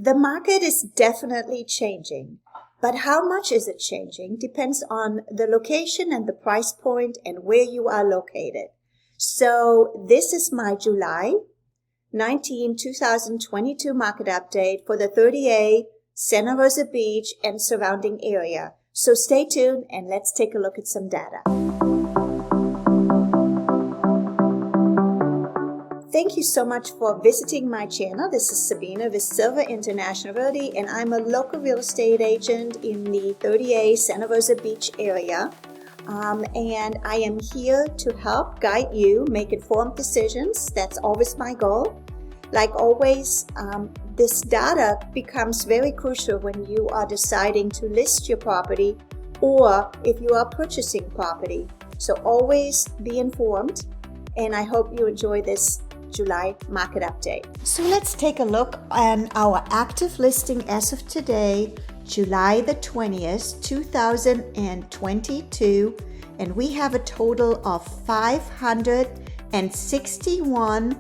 The market is definitely changing, but how much is it changing depends on the location and the price point and where you are located. So this is my July 19, 2022 market update for the 30A, Santa Rosa Beach and surrounding area. So stay tuned and let's take a look at some data. Thank you so much for visiting my channel. This is Sabina with Silver International Realty, and I'm a local real estate agent in the 30A Santa Rosa Beach area. And I am here to help guide you make informed decisions. That's always my goal. Like always, this data becomes very crucial when you are deciding to list your property or if you are purchasing property. So always be informed, and I hope you enjoy this July market update. So let's take a look on our active listing as of today, July the 20th, 2022, and we have a total of 561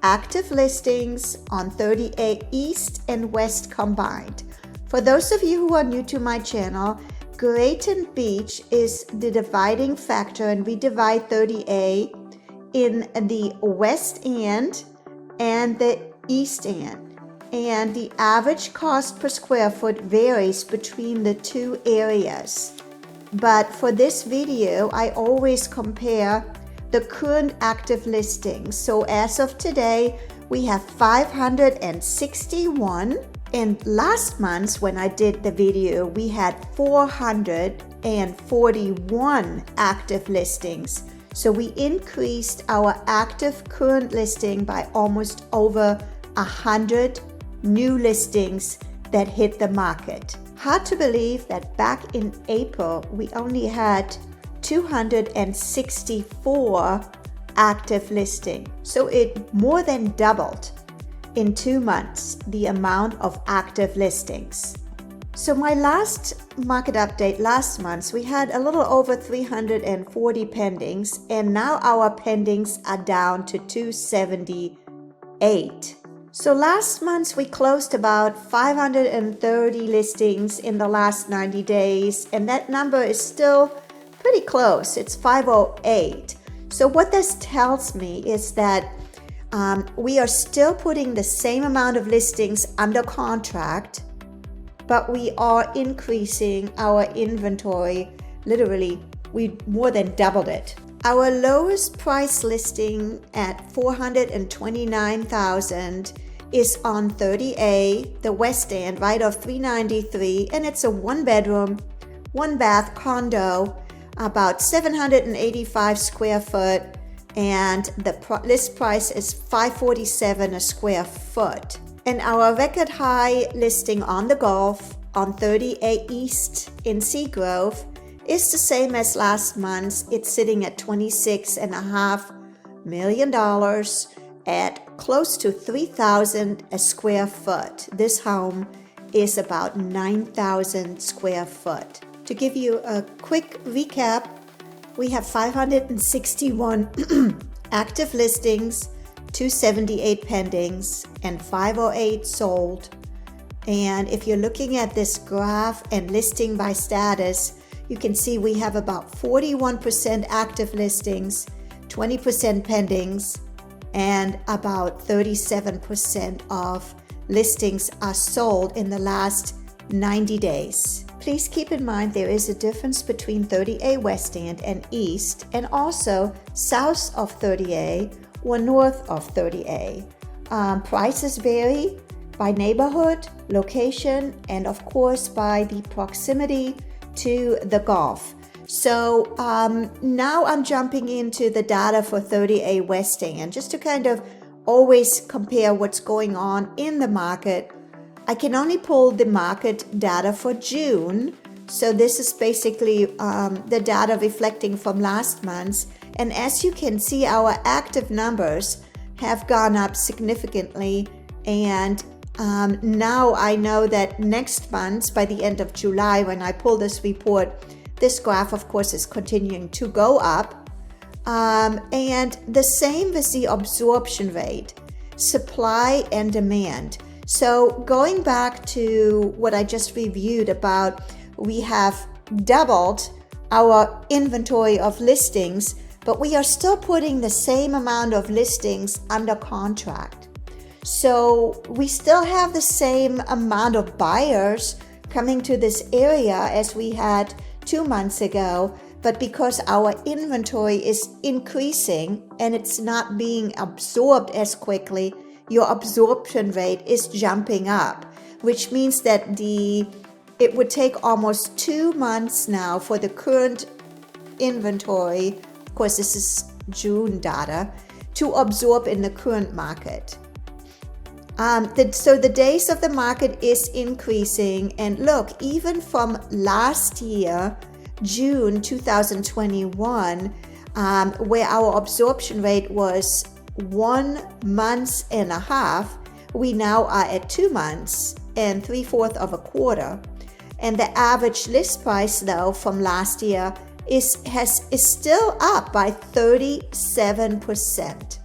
active listings on 30A East and West combined. For those of you who are new to my channel, Grayton Beach is the dividing factor, and we divide 30A in the West End and the East End. And the average cost per square foot varies between the two areas. But for this video, I always compare the current active listings. So as of today, we have 561. And last month when I did the video, we had 441 active listings. So we increased our active current listing by almost over 100 new listings that hit the market. Hard to believe that back in April, we only had 264 active listings. So it more than doubled in 2 months, the amount of active listings. So my last market update last month, we had a little over 340 pendings, and now our pendings are down to 278. So last month we closed about 530 listings in the last 90 days, and that number is still pretty close. It's 508. So what this tells me is that we are still putting the same amount of listings under contract, but we are increasing our inventory. Literally, we more than doubled it. Our lowest price listing at $429,000 is on 30A, the West End, right off 393, and it's a 1-bedroom, 1-bath condo, about 785 square foot, and the list price is $547 a square foot. And our record high listing on the Gulf on 30A East in Seagrove is the same as last month. It's sitting at $26.5 million at close to $3,000 a square foot. This home is about 9,000 square foot. To give you a quick recap, we have 561 active listings, 278 pendings, and 508 sold. And if you're looking at this graph and listing by status, you can see we have about 41% active listings, 20% pendings, and about 37% of listings are sold in the last 90 days. Please keep in mind there is a difference between 30A West End and East, and also south of 30A or north of 30A. Prices vary by neighborhood, location, and of course by the proximity to the Gulf. So now I'm jumping into the data for 30A West End, just to kind of always compare what's going on in the market. I can only pull the market data for June. So this is basically the data reflecting from last month. And as you can see, our active numbers have gone up significantly. And now I know that next month, by the end of July, when I pull this report, this graph, of course, is continuing to go up. And the same with the absorption rate, supply and demand. So going back to what I just reviewed about, we have doubled our inventory of listings, but we are still putting the same amount of listings under contract. So we still have the same amount of buyers coming to this area as we had 2 months ago, but because our inventory is increasing and it's not being absorbed as quickly, your absorption rate is jumping up, which means that it would take almost 2 months now for the current inventory, of course this is June data, to absorb in the current market. So the days of the market is increasing, and look, even from last year, June 2021, where our absorption rate was 1 month and a half, we now are at 2 months and 3/4 of a quarter. And the average list price though from last year is still up by 37%.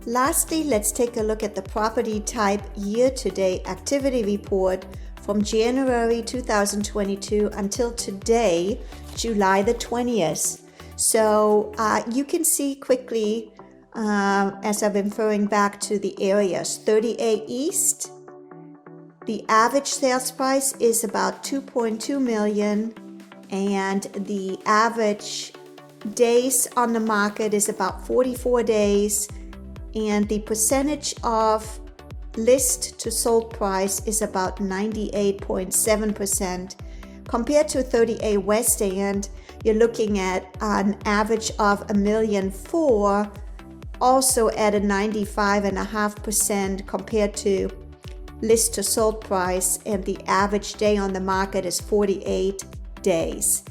Lastly, let's take a look at the property type year-to-date activity report from January 2022 until today, July the 20th. So you can see quickly, as I've been referring back to the areas, 30A East, the average sales price is about 2.2 million, and the average days on the market is about 44 days, and the percentage of list to sold price is about 98.7%. Compared to 30A West End, you're looking at an average of $1.4 million, also at a 95.5% compared to list to sold price, and the average day on the market is 48 days.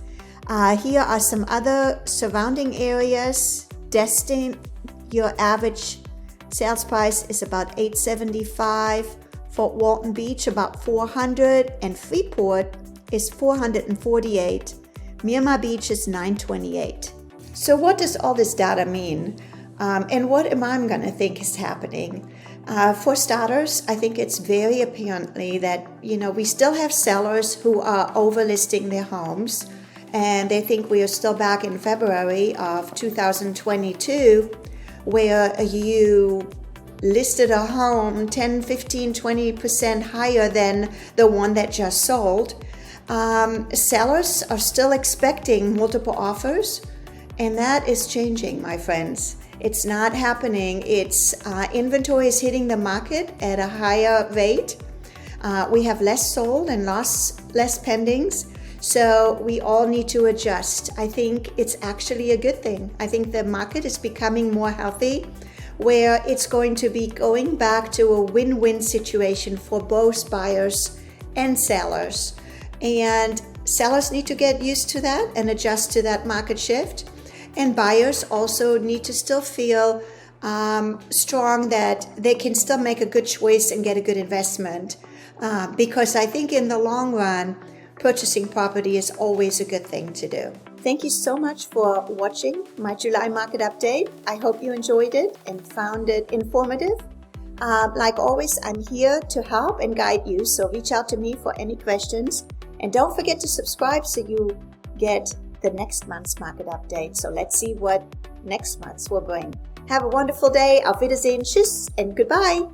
Here are some other surrounding areas. Destin, your average sales price is about $875. Fort Walton Beach about $400, and Freeport is $448. Miramar Beach is $928. So what does all this data mean? And what am I going to think is happening? For starters, I think it's very apparently that, we still have sellers who are overlisting their homes, and they think we are still back in February of 2022, where you listed a home 10, 15, 20% higher than the one that just sold. Sellers are still expecting multiple offers, and that is changing, my friends. It's not happening. It's inventory is hitting the market at a higher rate. We have less sold and less pendings. So we all need to adjust. I think it's actually a good thing. I think the market is becoming more healthy, where it's going to be going back to a win-win situation for both buyers and sellers. And sellers need to get used to that and adjust to that market shift. And buyers also need to still feel strong that they can still make a good choice and get a good investment. Because I think in the long run, purchasing property is always a good thing to do. Thank you so much for watching my July market update. I hope you enjoyed it and found it informative. Like always, I'm here to help and guide you, so reach out to me for any questions. And don't forget to subscribe so you get the next month's market update. So let's see what next month's will bring. Have a wonderful day. Auf Wiedersehen. Tschüss and goodbye.